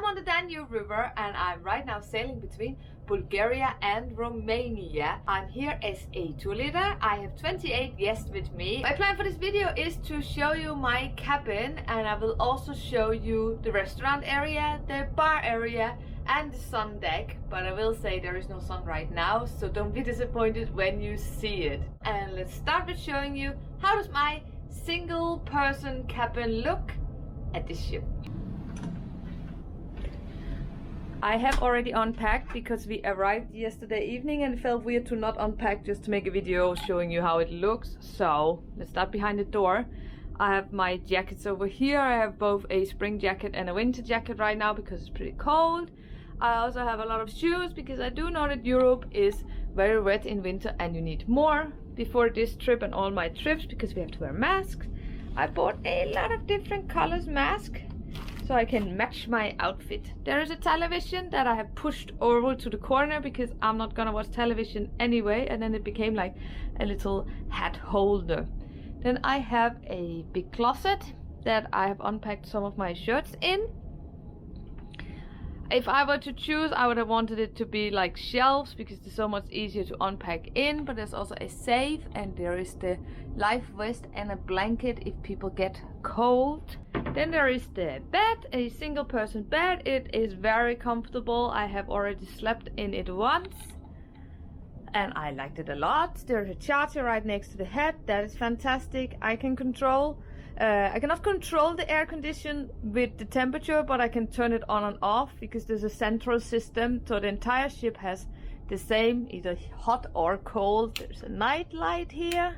I'm on the Danube River and I'm right now sailing between Bulgaria and Romania. I'm here as a tour leader. I have 28 guests with me. My plan for this video is to show you my cabin, and I will also show you the restaurant area, the bar area and the sun deck. But I will say there is no sun right now, so don't be disappointed when you see it. And let's start with showing you how does my single person cabin look at this ship. I have already unpacked because we arrived yesterday evening and it felt weird to not unpack just to make a video showing you how it looks. So let's start behind the door. I have my jackets over here. I have both a spring jacket and a winter jacket right now because it's pretty cold. I also have a lot of shoes because I do know that Europe is very wet in winter and you need more. Before this trip and all my trips, because we have to wear masks, I bought a lot of different colors mask so I can match my outfit. There is a television that I have pushed over to the corner because I'm not gonna watch television anyway, and then it became like a little hat holder. Then I have a big closet that I have unpacked some of my shirts in. If I were to choose, I would have wanted it to be like shelves because it's so much easier to unpack in, but there's also a safe and there is the life vest and a blanket if people get cold. Then there is the bed, a single person bed. It is very comfortable. I have already slept in it once and I liked it a lot. There's a charger right next to the head. That is fantastic. I cannot control the air condition with the temperature, but I can turn it on and off because there's a central system, so the entire ship has the same, either hot or cold. There's a night light here,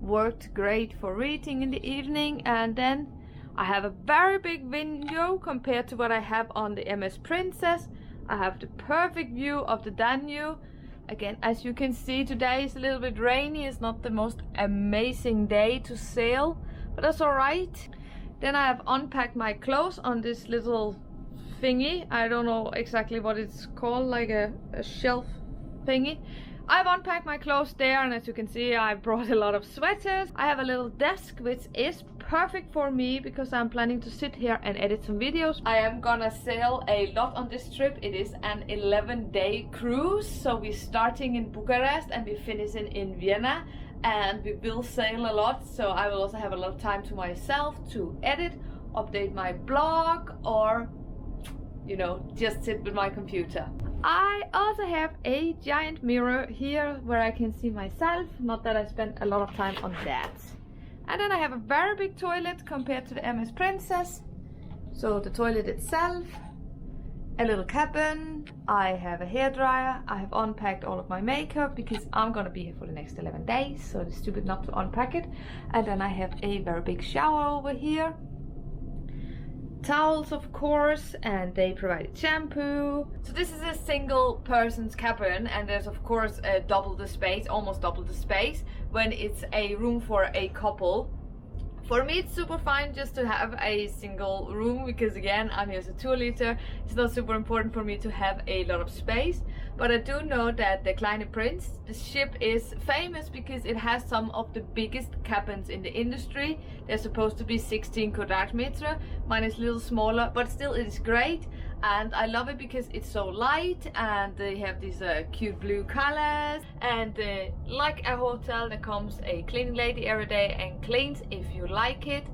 worked great for reading in the evening. And then I have a very big window compared to what I have on the MS Princess. I have the perfect view of the Danube. Again, as you can see, today is a little bit rainy. It's not the most amazing day to sail, but that's alright. Then I have unpacked my clothes on this little thingy. I don't know exactly what it's called, like a shelf thingy. I've unpacked my clothes there, and as you can see, I brought a lot of sweaters. I have a little desk which is perfect for me because I'm planning to sit here and edit some videos. I am gonna sail a lot on this trip. It is an 11-day cruise, so we're starting in Bucharest and we're finishing in Vienna, and we will sail a lot, so I will also have a lot of time to myself to edit, update my blog, or you know, just sit with my computer. I also have a giant mirror here where I can see myself, not that I spend a lot of time on that. And then I have a very big toilet compared to the MS Princess. So the toilet itself, a little cabin, I have a hairdryer, I have unpacked all of my makeup because I'm gonna be here for the next 11 days, so it's stupid not to unpack it. And then I have a very big shower over here. Towels, of course, and they provided shampoo. So this is a single person's cabin, and there's of course double the space, almost double the space when it's a room for a couple. For me it's super fine just to have a single room because again, I'm here as a tour leader. It's not super important for me to have a lot of space, but I do know that the Kleine Prinz, the ship, is famous because it has some of the biggest cabins in the industry. They're supposed to be 16 quadrat meter. Mine is a little smaller, but still it is great. And I love it because it's so light and they have these cute blue colors. And like a hotel, there comes a cleaning lady every day and cleans if you like it.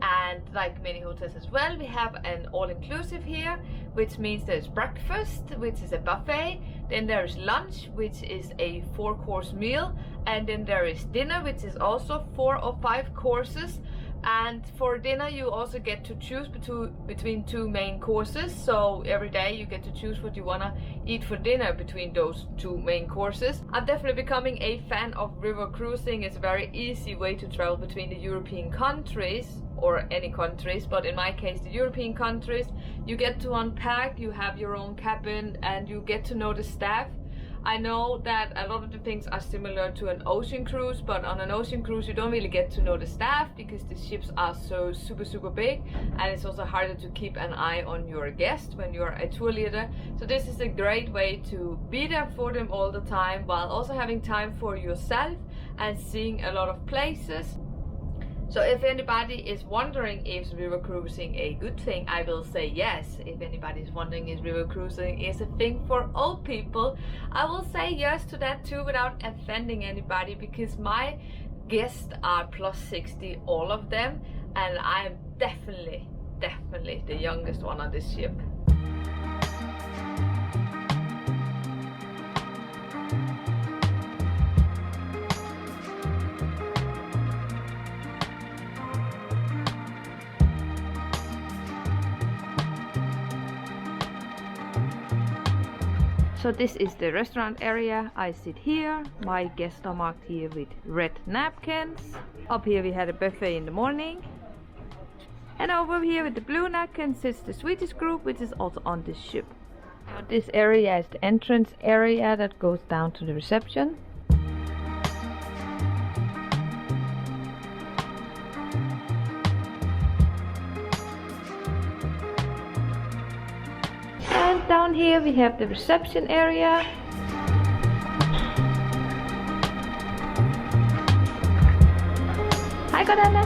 And like many hotels as well, we have an all-inclusive here, which means there's breakfast, which is a buffet. Then there is lunch, which is a 4-course meal. And then there is dinner, which is also 4 or 5 courses. And for dinner you also get to choose between 2 main courses, so every day you get to choose what you want to eat for dinner between those 2 main courses. I'm definitely becoming a fan of river cruising. It's a very easy way to travel between the European countries, or any countries, but in my case the European countries. You get to unpack, you have your own cabin, and you get to know the staff. I know that a lot of the things are similar to an ocean cruise, but on an ocean cruise you don't really get to know the staff because the ships are so super big, and it's also harder to keep an eye on your guests when you're a tour leader. So this is a great way to be there for them all the time while also having time for yourself and seeing a lot of places. So if anybody is wondering is river cruising a good thing, I will say yes. If anybody is wondering is river cruising is a thing for old people, I will say yes to that too without offending anybody, because my guests are plus 60, all of them, and I am definitely the youngest one on this ship. So this is the restaurant area. I sit here. My guests are marked here with red napkins. Up here we had a buffet in the morning. And over here with the blue napkins sits the Swedish group, which is also on this ship. Now this area is the entrance area that goes down to the reception. And down here we have the reception area. Hi Godana!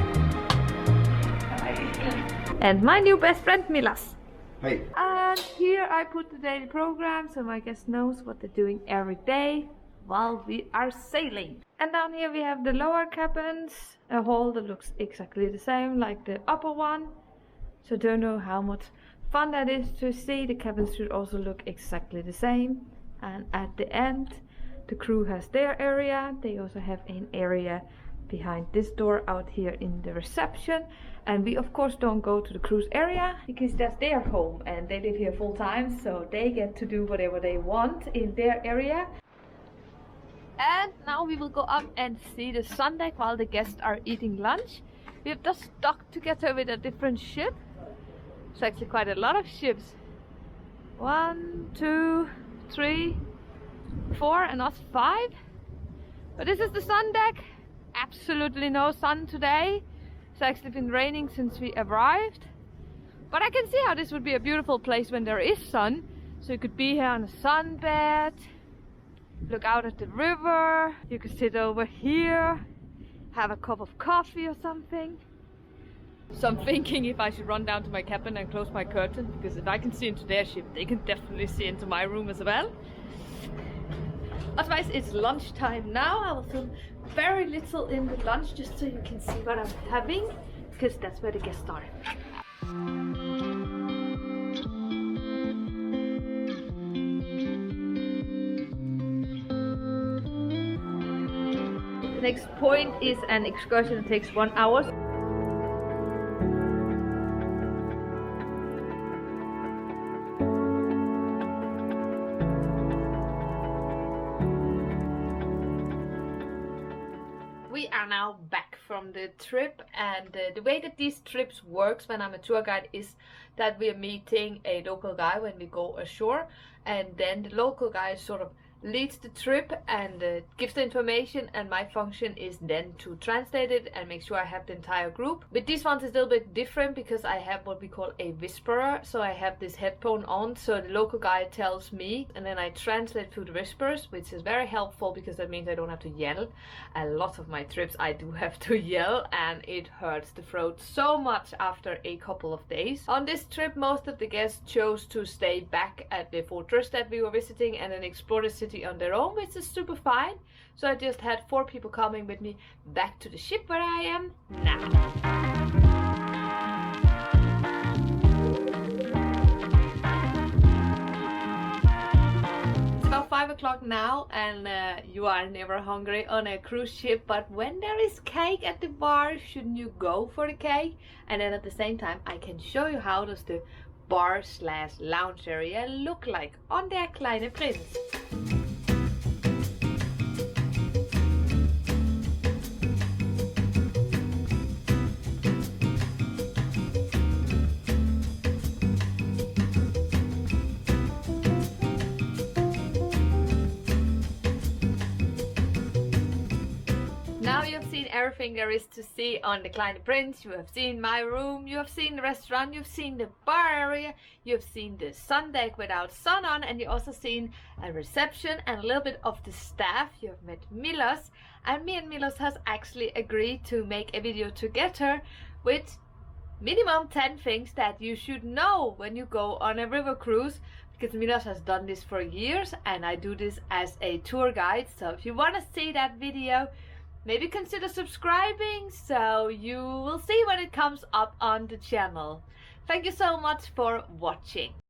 And my new best friend Milas. Hey. And here I put the daily program so my guest knows what they're doing every day while we are sailing. And down here we have the lower cabins, a hall that looks exactly the same like the upper one. So don't know how much fun that is to see. The cabins should also look exactly the same. And at the end the crew has their area. They also have an area behind this door out here in the reception. And we of course don't go to the cruise area because that's their home and they live here full time, so they get to do whatever they want in their area. And now we will go up and see the Sundeck while the guests are eating lunch. We have just docked together with a different ship. It's actually quite a lot of ships. 1, 2, 3, 4 and us 5. But this is the Sundeck. Absolutely no sun today. It's actually been raining since we arrived. But I can see how this would be a beautiful place when there is sun. So you could be here on a sunbed, look out at the river, you could sit over here, have a cup of coffee or something. So I'm thinking if I should run down to my cabin and close my curtain, because if I can see into their ship, they can definitely see into my room as well. Otherwise it's lunchtime now. I will film very little in the lunch just so you can see what I'm having, because that's where the guests are. The next point is an excursion that takes 1 hour. We are now back from the trip, and the way that these trips works when I'm a tour guide is that we are meeting a local guy when we go ashore, and then the local guy sort of leads the trip and gives the information, and my function is then to translate it and make sure I have the entire group. But this one's a little bit different because I have what we call a whisperer. So I have this headphone on, so the local guy tells me and then I translate through the whispers, which is very helpful because that means I don't have to yell. A lot of my trips I do have to yell and it hurts the throat so much after a couple of days. On this trip most of the guests chose to stay back at the fortress that we were visiting and then explore the city on their own, which is super fine. So I just had 4 people coming with me back to the ship where I am now. It's about 5 o'clock now, and you are never hungry on a cruise ship, but when there is cake at the bar, shouldn't you go for the cake? And then at the same time I can show you how does the bar/lounge area look like on Der Kleine Prinz. seen everything there is to see on the Kleine Prinz. You have seen my room, you have seen the restaurant, you've seen the bar area, you've seen the Sundeck without sun on, and you also seen a reception and a little bit of the staff. You have met Milos, and me and Milos has actually agreed to make a video together with minimum 10 things that you should know when you go on a river cruise, because Milos has done this for years and I do this as a tour guide. So if you want to see that video, maybe consider subscribing so you will see when it comes up on the channel. Thank you so much for watching.